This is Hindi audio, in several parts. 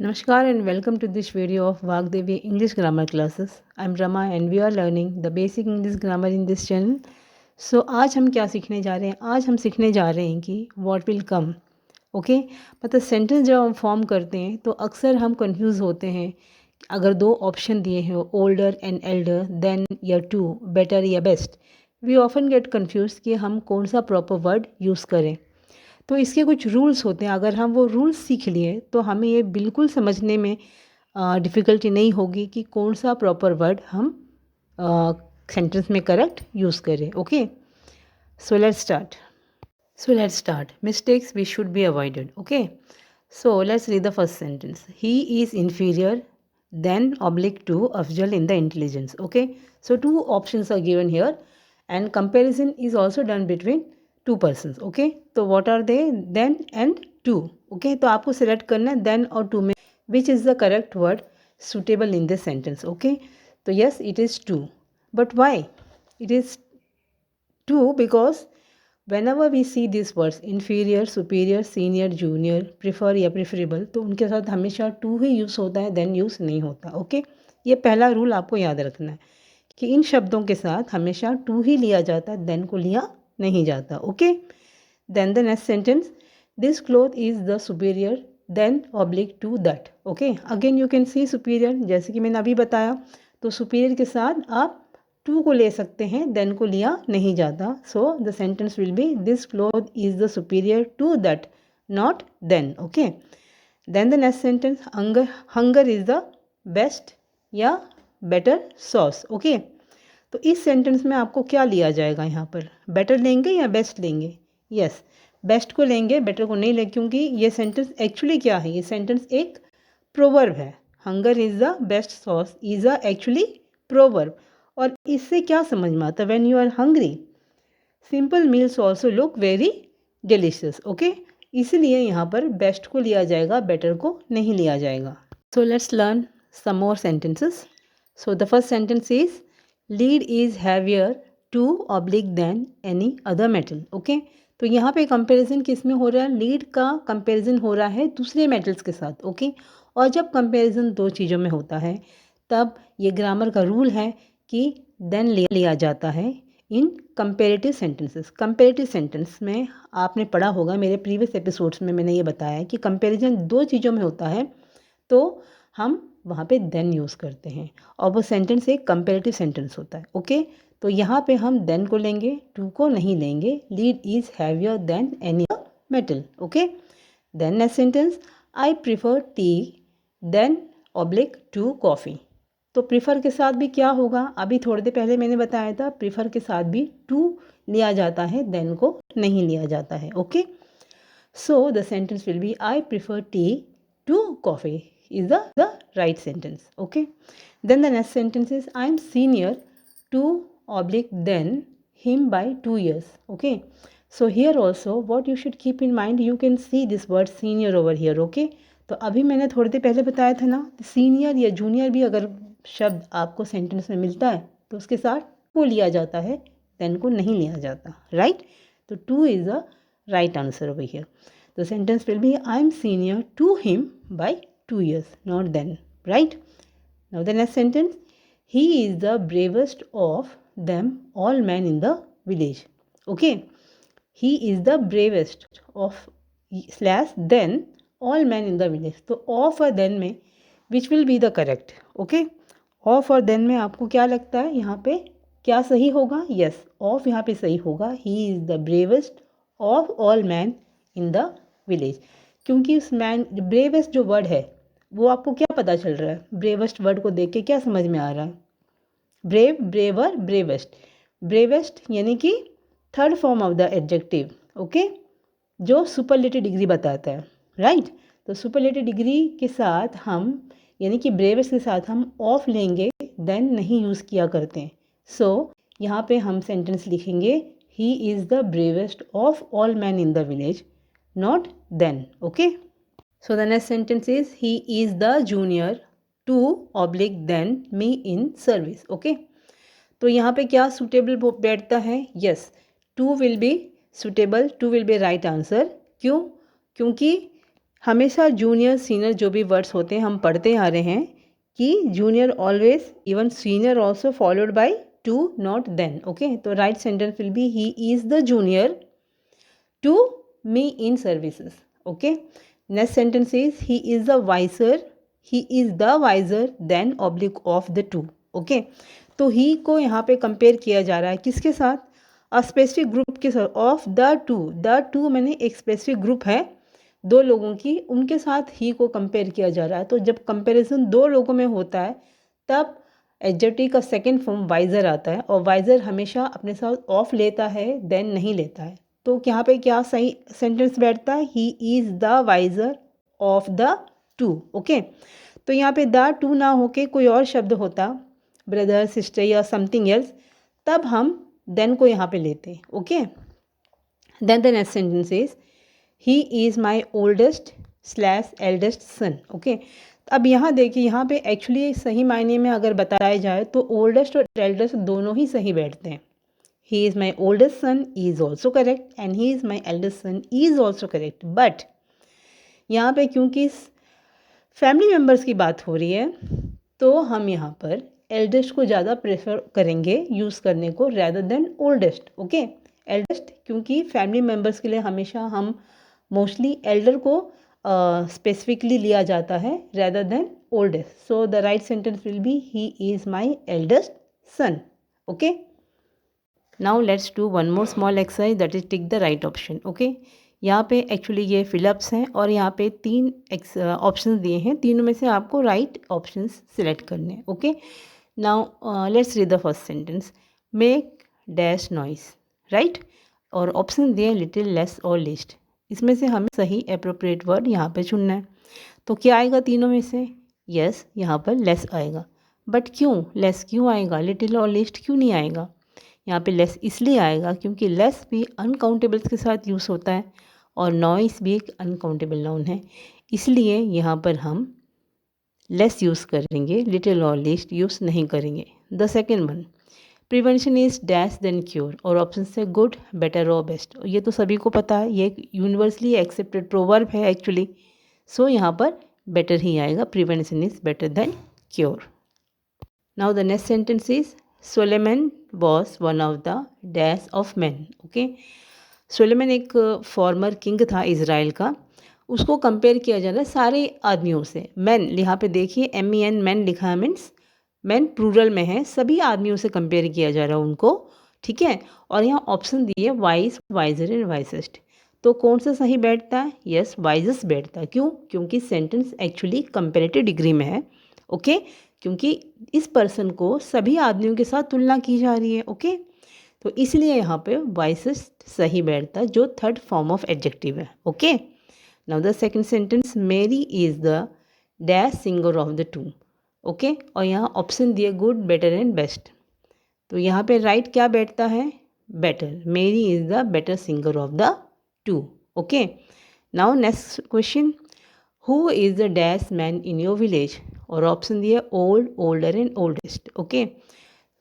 Namaskar and welcome to this video of Vagdevi English Grammar Classes. I am Rama and we are learning the basic English grammar in this channel. So आज हम क्या सीखने जा रहे हैं? आज हम सीखने जा रहे हैं कि what will come. ओके मतलब सेंटेंस जब हम फॉर्म करते हैं तो अक्सर हम कंफ्यूज होते हैं अगर दो ऑप्शन दिए हैं ओल्डर एंड एल्डर देन या टू बेटर या best we often get confuse कि हम कौन सा प्रॉपर वर्ड यूज़ करें। तो इसके कुछ रूल्स होते हैं, अगर हम वो रूल्स सीख लिए तो हमें ये बिल्कुल समझने में डिफ़िकल्टी नहीं होगी कि कौन सा प्रॉपर वर्ड हम सेंटेंस में करेक्ट यूज़ करें। Okay so let's start mistakes we should be avoided. Okay so let's read the first sentence. He is inferior than oblique to Afzal in the intelligence. Okay so two options are given here and comparison is also done between two persons. okay तो what are they? then and to. okay तो आपको select करना है then और to में which is the correct word suitable in this sentence. okay तो yes it is to, but why it is to? because whenever we see these words inferior, superior, senior, junior, prefer या preferable तो उनके साथ हमेशा to ही यूज़ होता है then यूज़ नहीं होता। okay ये पहला रूल आपको याद रखना है कि इन शब्दों के साथ हमेशा टू ही लिया जाता है देन को लिया नहीं जाता। Okay then the next sentence this cloth is the superior than oblique to that. Okay again you can see superior, जैसे कि मैंने अभी बताया तो सुपीरियर के साथ आप टू को ले सकते हैं देन को लिया नहीं जाता। So the sentence will be this cloth is the superior to that not than. Okay then the next sentence hunger is the best या बेटर सॉस। ओके तो इस सेंटेंस में आपको क्या लिया जाएगा? यहाँ पर बेटर लेंगे या बेस्ट लेंगे? यस बेस्ट को लेंगे, बेटर को नहीं लेंगे, क्योंकि ये सेंटेंस एक्चुअली क्या है? ये सेंटेंस एक प्रोवर्ब है। Hunger is the best sauce is a actually proverb. और इससे क्या समझ में आता है? When you are hungry simple meals also look very delicious. Okay इसलिए यहाँ पर बेस्ट को लिया जाएगा, बेटर को नहीं लिया जाएगा। So let's learn some more sentences. So the first sentence is lead is heavier to oblique than any other metal. Okay तो यहाँ पे कंपैरिजन किस में हो रहा है? लीड का कंपैरिजन हो रहा है दूसरे मेटल्स के साथ। ओके और जब कंपैरिजन दो चीज़ों में होता है तब ये ग्रामर का रूल है कि देन लिया जाता है इन कंपेरेटिव सेंटेंसेस। कंपेरेटिव सेंटेंस में आपने पढ़ा होगा, मेरे प्रीवियस एपिसोड्स में मैंने ये बताया कि कंपैरिजन दो चीज़ों में होता है तो हम वहाँ पे देन यूज़ करते हैं और वो सेंटेंस एक कंपेरेटिव सेंटेंस होता है। ओके तो यहाँ पे हम देन को लेंगे, टू को नहीं लेंगे। Lead is heavier than any metal. Okay then next sentence I prefer tea than oblique to coffee. तो प्रिफर के साथ भी क्या होगा? अभी थोड़ी देर पहले मैंने बताया था प्रिफर के साथ भी टू लिया जाता है देन को नहीं लिया जाता है। Okay so the sentence will be I prefer tea to coffee is the right sentence. Okay then the next sentence is I am senior to oblique than him by 2 years. okay so here also what you should keep in mind, you can see this word senior over here. okay तो अभी मैंने थोड़ी देर पहले बताया था ना सीनियर या जूनियर भी अगर शब्द आपको सेंटेंस में मिलता है तो उसके साथ को लिया जाता है देन को नहीं लिया जाता। राइट तो to is the right answer over here. The sentence will be I am senior to him by 2 years, not then. Right now the next sentence he is the bravest of them all men in the village. okay he is the bravest of slash then all men in the village। तो of और then में which will be the correct? okay of और then में आपको क्या लगता है यहाँ पे क्या सही होगा? yes of यहाँ पे सही होगा। he is the bravest of all men in the village क्योंकि उस मैन ब्रेवेस्ट जो वर्ड है वो आपको क्या पता चल रहा है? ब्रेवेस्ट वर्ड को देख के क्या समझ में आ रहा है? Brave, brewer, bravest. ब्रेवेस्ट यानी कि third form of the adjective. Okay जो सुपरलेटिव डिग्री बताता है। राइट तो सुपरलेटिव डिग्री के साथ हम यानी कि ब्रेवेस्ट के साथ हम ऑफ लेंगे देन नहीं यूज़ किया करते हैं। सो यहाँ पे हम सेंटेंस लिखेंगे ही is the bravest of all man in the village not then. okay so the next sentence is he is the junior to oblique than me in service. okay तो यहाँ पे क्या suitable बैठता है? yes to will be suitable, to will be right answer। क्यों? क्योंकि हमेशा जूनियर सीनियर जो भी वर्ड्स होते हैं हम पढ़ते आ रहे हैं कि junior always even senior also followed by to not than. Okay, तो right sentence will be he is the junior to me in services. Okay, next sentence is he is the wiser than oblique of the two. Okay, तो ही को यहाँ पे कंपेयर किया जा रहा है किसके साथ? अ स्पेसिफिक ग्रुप के साथ. ऑफ द टू मैंने एक स्पेसिफिक ग्रुप है दो लोगों की, उनके साथ ही को कंपेयर किया जा रहा है. तो जब कंपेरिजन दो लोगों में होता है तब एडजेक्टिव का सेकेंड फॉर्म वाइजर आता है, और वाइजर हमेशा अपने साथ ऑफ लेता है, देन नहीं लेता है. तो यहाँ पे क्या सही सेंटेंस बैठता है? He is the wiser of the two. Okay, तो यहाँ पे द टू ना होके कोई और शब्द होता, ब्रदर सिस्टर या समथिंग एल्स, तब हम देन को यहाँ पे लेते. Okay, then the next sentence is he is my oldest slash eldest son. Okay, अब यहाँ देखिए, यहाँ पे एक्चुअली सही मायने में अगर बताया जाए तो ओल्डेस्ट और एल्डेस्ट दोनों ही सही बैठते हैं. He is my oldest son is also correct and he is my eldest son is also correct. But यहाँ पे क्योंकि फैमिली मेम्बर्स की बात हो रही है तो हम यहाँ पर एल्डेस्ट को ज़्यादा प्रेफर करेंगे यूज़ करने को rather than oldest. Okay, eldest क्योंकि फैमिली मेम्बर्स के लिए हमेशा हम मोस्टली एल्डर को स्पेसिफिकली लिया जाता है rather than oldest. So the right sentence will be he is my eldest son. Okay, Now let's do one more small exercise, that is tick the right option. Okay, यहाँ पे एक्चुअली ये फिलअप्स हैं और यहाँ पे तीन ऑप्शंस दिए हैं, तीनों में से आपको राइट ऑप्शंस सिलेक्ट करने हैं. Okay, now let's read the first sentence. Make dash noise. Right, और ऑप्शन दिए लिटिल, लेस और लिस्ट. इसमें से हमें सही अप्रोप्रिएट वर्ड यहाँ पे चुनना है. तो क्या आएगा तीनों में से? यस, यहाँ पर लेस आएगा. बट क्यों लेस क्यों आएगा? लिटिल और लिस्ट क्यों नहीं आएगा? यहाँ पे लेस इसलिए आएगा क्योंकि लेस भी अनकाउंटेबल्स के साथ यूज़ होता है और नॉइस भी एक अनकाउंटेबल नाउन है, इसलिए यहाँ पर हम लेस यूज़ करेंगे, लिटिल और लिस्ट यूज़ नहीं करेंगे. The second one, prevention is dash than cure, और ऑप्शन से गुड, बेटर और बेस्ट. ये तो सभी को पता है, ये एक यूनिवर्सली एक्सेप्टेड प्रोवर्ब है एक्चुअली. सो यहाँ पर बेटर ही आएगा, prevention is better than cure. Now the next sentence is Solomon was one of the dash of man. Okay, Solomon एक फॉर्मर किंग था इज़राइल का, उसको कंपेयर किया जा रहा है सारे आदमियों से. मैन, यहाँ पे देखिए MEN मैन लिखा है, मीन्स मैन प्लूरल में है, सभी आदमियों से कंपेयर किया जा रहा है उनको. ठीक है, और यहाँ ऑप्शन दिए वाइज, वाइजर एंड वाइजेस्ट. तो कौन सा सही बैठता है? यस, वाइजेस्ट बैठता है. क्यों? क्योंकि सेंटेंस एक्चुअली कंपेरेटिव डिग्री में है. ओके, क्योंकि इस पर्सन को सभी आदमियों के साथ तुलना की जा रही है. ओके, तो इसलिए यहाँ पे वाइसेस्ट सही बैठता है, जो थर्ड फॉर्म ऑफ एडजेक्टिव है. Okay, now the second sentence, Mary is the dash singer of the two. Okay, और यहाँ ऑप्शन दिए गुड, बेटर एंड बेस्ट. तो यहाँ पे राइट क्या बैठता है? बेटर. मेरी is the better singer of the two. Okay, now next question, who is the dash man in your village, और ऑप्शन दिया old, older and oldest. Okay,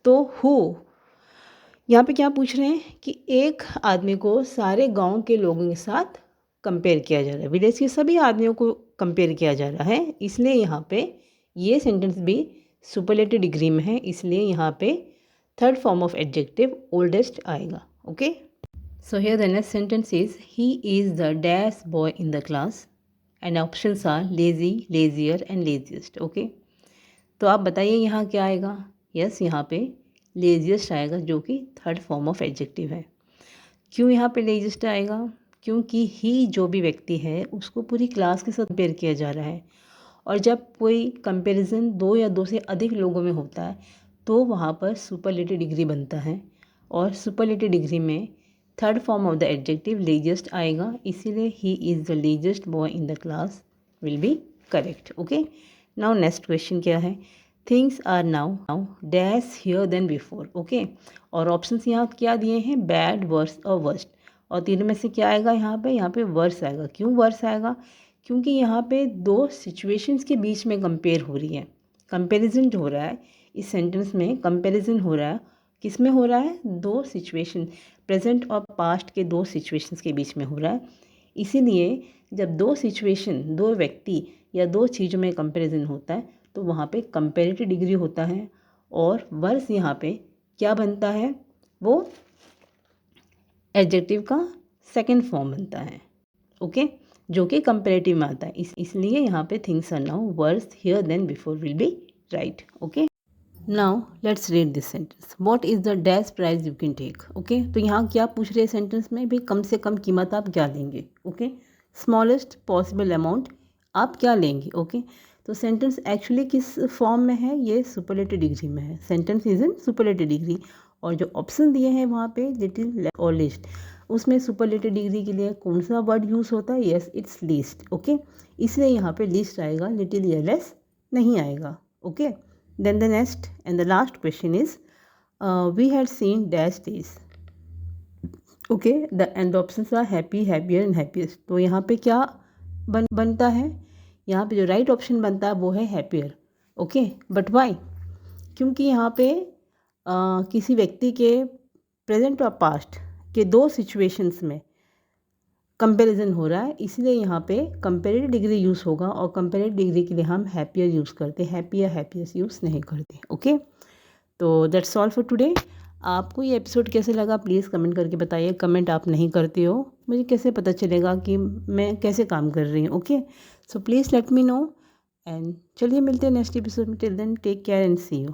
तो हु यहाँ पे क्या पूछ रहे हैं कि एक आदमी को सारे गांव के लोगों के साथ कंपेयर किया जा रहा है, विलेज के सभी आदमियों को कंपेयर किया जा रहा है, इसलिए यहाँ पे ये सेंटेंस भी सुपरलेटिव डिग्री में है, इसलिए यहाँ पे third form of adjective oldest आएगा. Okay, so here the next sentence is he is the dash boy in the class, and options are lazy, lazier and laziest. Okay, तो आप बताइए यहाँ क्या आएगा? यस, यहाँ पे लेजिएस्ट आएगा, जो कि थर्ड फॉर्म ऑफ एडजेक्टिव है. क्यों यहाँ पे लेजिएस्ट आएगा? क्योंकि ही जो भी व्यक्ति है उसको पूरी क्लास के साथ कंपेयर किया जा रहा है, और जब कोई कंपैरिजन दो या दो से अधिक लोगों में होता है तो वहाँ पर सुपरलेटिव डिग्री बनता है, और सुपरलेटिव डिग्री में third form of the adjective laziest आएगा, इसीलिए he is the laziest boy in the class will be correct. Okay, now next question क्या है? Things are now dash here than before. Okay, और ऑप्शंस यहाँ क्या दिए हैं? बैड, वर्स और वर्स्ट. और तीनों में से क्या आएगा? यहाँ पे वर्स आएगा. क्यों वर्स आएगा? क्योंकि यहाँ पे दो सिचुएशंस के बीच में कंपेयर हो रही है, कंपैरिजन जो हो रहा है इस सेंटेंस में, कंपैरिजन हो रहा है, किस में हो रहा है? दो सिचुएशन, प्रेजेंट और पास्ट के दो सिचुएशंस के बीच में हो रहा है, इसीलिए जब दो सिचुएशन, दो व्यक्ति या दो चीज़ों में कंपैरिजन होता है तो वहाँ पे कंपैरेटिव डिग्री होता है और वर्स यहाँ पे क्या बनता है, वो एडजेक्टिव का सेकंड फॉर्म बनता है। ओके, जो कि कंपैरेटिव में आता है। इसलिए यहाँ पे things are now worse here than before will be right. Okay, now let's read this sentence. What is the dash price you can take. Okay, तो यहाँ क्या पूछ रहे हैं सेंटेंस में, भाई कम से कम कीमत आप क्या लेंगे। ओके, स्मॉलेस्ट पॉसिबल अमाउंट आप क्या लेंगे। ओके, तो सेंटेंस एक्चुअली किस फॉर्म में है, ये सुपरलेटिव डिग्री में है। Sentence is in superlative degree और जो ऑप्शन दिए हैं वहाँ पे लिटिल और लिस्ट, उसमें सुपरलेटिव डिग्री के लिए कौन सा वर्ड यूज़ होता है, यस इट्स लिस्ट। ओके, इसलिए यहाँ पे लिस्ट आएगा, लिटिल या लेस नहीं आएगा। Okay, then the next and the last question is we had seen dash days. Okay, and the options are happy, happier and happiest. तो यहाँ पे क्या बनता है, यहाँ पे जो राइट ऑप्शन बनता है वो है हैप्पियर। ओके, बट वाई, क्योंकि यहाँ पे किसी व्यक्ति के प्रेजेंट और पास्ट के दो सिचुएशंस में कंपैरिजन हो रहा है, इसलिए यहाँ पे कंपैरेटिव डिग्री यूज़ होगा और कंपैरेटिव डिग्री के लिए हम हैप्पियर यूज़ करते हैं, हैप्पी या हैप्पीएस्ट यूज़ नहीं करते। ओके, तो दैट्स ऑल फॉर टुडे। आपको ये एपिसोड कैसे लगा प्लीज़ कमेंट करके बताइए। कमेंट आप नहीं करते हो, मुझे कैसे पता चलेगा कि मैं कैसे काम कर रही हूँ। Okay, so please let me know and चलिए मिलते हैं नेक्स्ट एपिसोड में। Till then take care and see you.